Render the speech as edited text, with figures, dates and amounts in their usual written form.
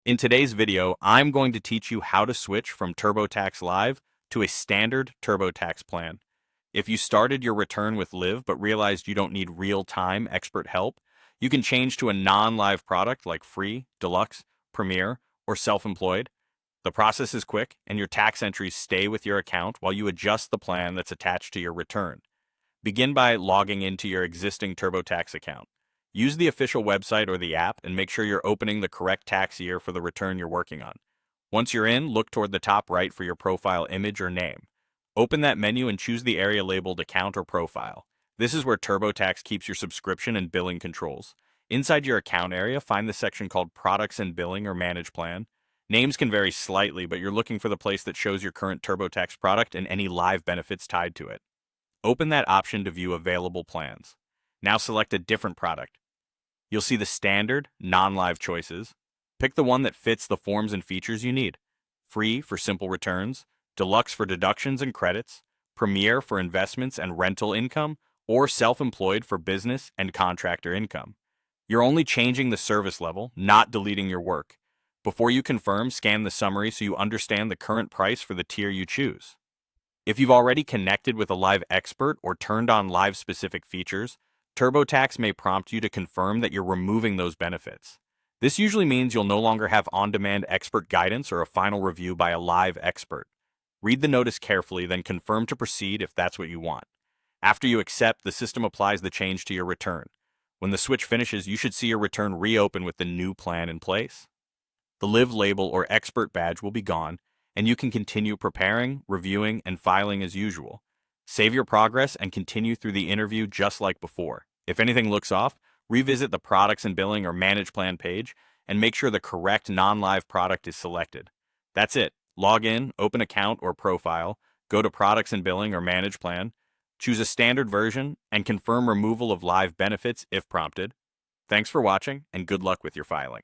In today's video, I'm going to teach you how to switch from TurboTax Live to a standard TurboTax plan. If you started your return with Live but realized you don't need real-time expert help, you can change to a non-live product like Free, Deluxe, Premier, or Self-Employed. The process is quick, and your tax entries stay with your account while you adjust the plan that's attached to your return. Begin by logging into your existing TurboTax account. Use the official website or the app and make sure you're opening the correct tax year for the return you're working on. Once you're in, look toward the top right for your profile image or name. Open that menu and choose the area labeled Account or Profile. This is where TurboTax keeps your subscription and billing controls. Inside your account area, find the section called Products and Billing or Manage Plan. Names can vary slightly, but you're looking for the place that shows your current TurboTax product and any live benefits tied to it. Open that option to view available plans. Now select a different product. You'll see the standard, non-live choices. Pick the one that fits the forms and features you need. Free for simple returns, Deluxe for deductions and credits, Premier for investments and rental income, or Self-Employed for business and contractor income. You're only changing the service level, not deleting your work. Before you confirm, scan the summary so you understand the current price for the tier you choose. If you've already connected with a live expert or turned on live specific features, TurboTax may prompt you to confirm that you're removing those benefits. This usually means you'll no longer have on-demand expert guidance or a final review by a live expert. Read the notice carefully, then confirm to proceed if that's what you want. After you accept, the system applies the change to your return. When the switch finishes, you should see your return reopen with the new plan in place. The Live label or expert badge will be gone, and you can continue preparing, reviewing, and filing as usual. Save your progress and continue through the interview just like before. If anything looks off, revisit the Products and Billing or Manage Plan page and make sure the correct non-live product is selected. That's it. Log in, open account or profile, go to Products and Billing or Manage Plan, choose a standard version, and confirm removal of live benefits if prompted. Thanks for watching, and good luck with your filing.